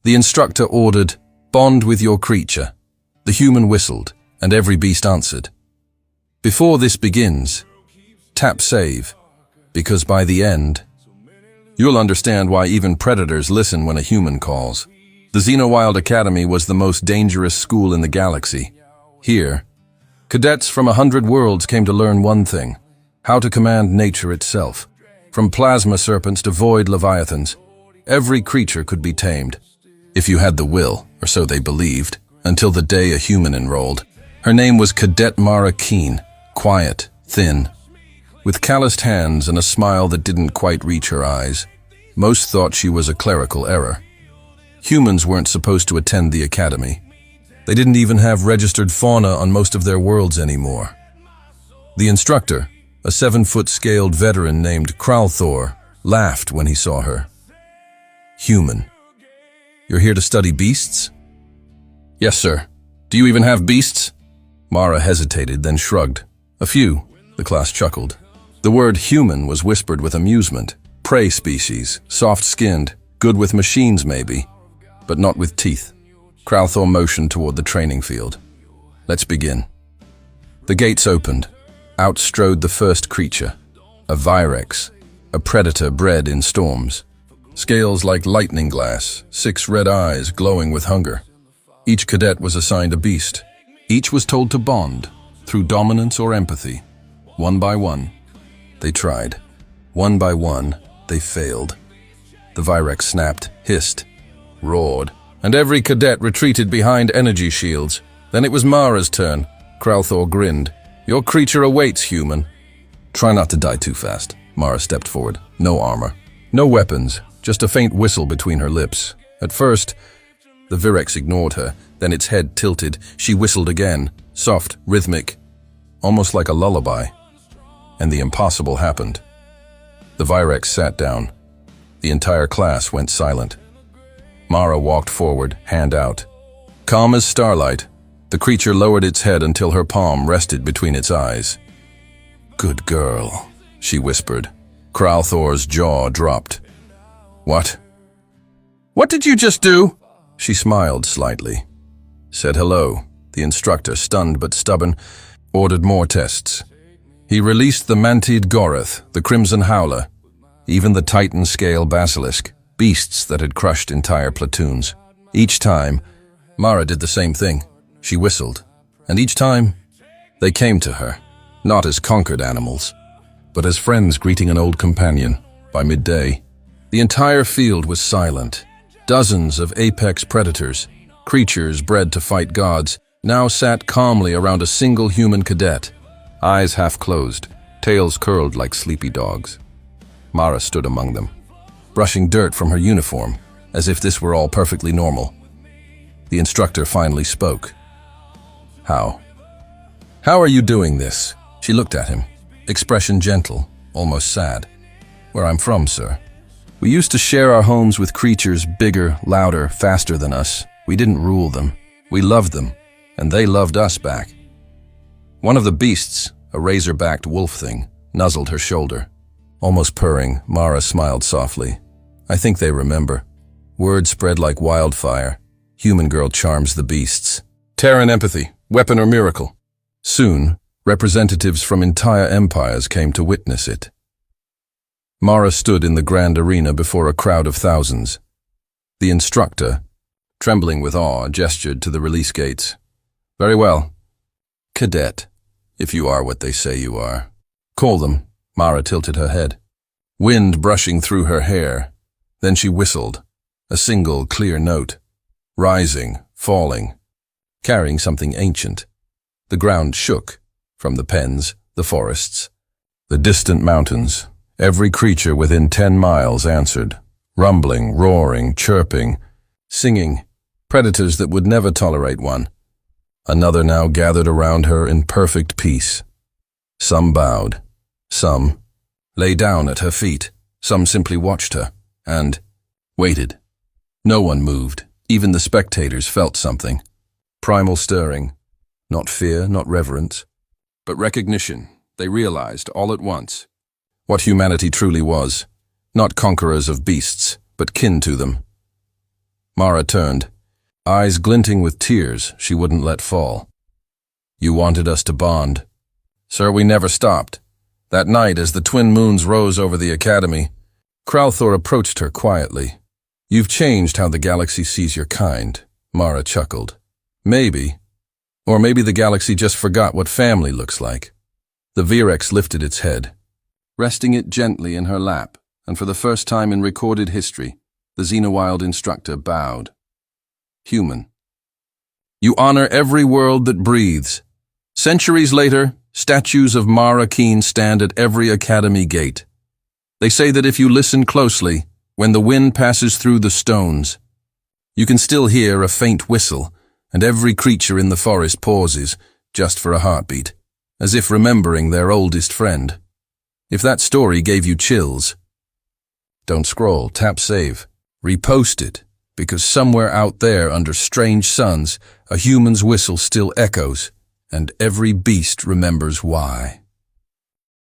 The instructor ordered, "Bond with your creature." The human whistled, and every beast answered. Before this begins, tap save, because by the end, you'll understand why even predators listen when a human calls. The Xenowild Academy was the most dangerous school in the galaxy. Here, cadets from 100 worlds came to learn one thing: how to command nature itself. From plasma serpents to void leviathans, every creature could be tamed, if you had the will, or so they believed, until the day a human enrolled. Her name was Cadet Mara Keen, quiet, thin, with calloused hands and a smile that didn't quite reach her eyes. Most thought she was a clerical error. Humans weren't supposed to attend the academy. They didn't even have registered fauna on most of their worlds anymore. The instructor, a 7-foot scaled veteran named Kralthor, laughed when he saw her. "Human. You're here to study beasts?" "Yes, sir. Do you even have beasts?" Mara hesitated, then shrugged. "A few," the class chuckled. The word human was whispered with amusement. Prey species, soft-skinned, good with machines maybe, but not with teeth. Kralthor motioned toward the training field. "Let's begin." The gates opened. Out strode the first creature, a Virex, a predator bred in storms. Scales like lightning glass, 6 red eyes glowing with hunger. Each cadet was assigned a beast. Each was told to bond, through dominance or empathy. One by one, they tried. One by one, they failed. The Virex snapped, hissed, roared, and every cadet retreated behind energy shields. Then it was Mara's turn. Kralthor grinned. "Your creature awaits, human." "Try not to die too fast." Mara stepped forward. No armor, no weapons, just a faint whistle between her lips. At first, the Virex ignored her, then its head tilted. She whistled again, soft, rhythmic, almost like a lullaby. And the impossible happened. The Virex sat down. The entire class went silent. Mara walked forward, hand out. Calm as starlight, the creature lowered its head until her palm rested between its eyes. "Good girl," she whispered. Kralthor's jaw dropped. "What? What did you just do?" She smiled slightly. Said hello. The instructor, stunned but stubborn, ordered more tests. He released the Mantid Gorath, the Crimson Howler, even the Titan Scale Basilisk, beasts that had crushed entire platoons. Each time, Mara did the same thing. She whistled, and each time, they came to her, not as conquered animals, but as friends greeting an old companion. By midday, the entire field was silent. Dozens of apex predators, creatures bred to fight gods, now sat calmly around a single human cadet, eyes half closed, tails curled like sleepy dogs. Mara stood among them, brushing dirt from her uniform, as if this were all perfectly normal. The instructor finally spoke. How are you doing this?" She looked at him, expression gentle, almost sad. "Where I'm from, sir. We used to share our homes with creatures bigger, louder, faster than us. We didn't rule them. We loved them, and they loved us back." One of the beasts, a razor-backed wolf thing, nuzzled her shoulder. Almost purring, Mara smiled softly. "I think they remember." Word spread like wildfire. Human girl charms the beasts. Terran empathy, weapon or miracle. Soon, representatives from entire empires came to witness it. Mara stood in the grand arena before a crowd of thousands. The instructor, trembling with awe, gestured to the release gates. "Very well. Cadet, if you are what they say you are. Call them." Mara tilted her head. Wind brushing through her hair. Then she whistled, a single clear note, rising, falling, carrying something ancient. The ground shook, from the pens, the forests, the distant mountains. Every creature within 10 miles answered, rumbling, roaring, chirping, singing, predators that would never tolerate one. Another now gathered around her in perfect peace. Some bowed, some lay down at her feet, some simply watched her, and waited. No one moved. Even the spectators felt something. Primal stirring. Not fear, not reverence, but recognition. They realized all at once what humanity truly was. Not conquerors of beasts, but kin to them. Mara turned. Eyes glinting with tears she wouldn't let fall. You wanted us to bond. Sir, we never stopped. That night, as the twin moons rose over the academy, Crowthor approached her quietly. You've changed how the galaxy sees your kind, Mara chuckled. Maybe. Or maybe the galaxy just forgot what family looks like. The Virex lifted its head, resting it gently in her lap, and for the first time in recorded history, the Xenowild instructor bowed. Human. You honor every world that breathes. Centuries later, statues of Mara Keen stand at every academy gate. They say that if you listen closely, when the wind passes through the stones, you can still hear a faint whistle, and every creature in the forest pauses, just for a heartbeat, as if remembering their oldest friend. If that story gave you chills, don't scroll, tap save, repost it, because somewhere out there under strange suns, a human's whistle still echoes, and every beast remembers why.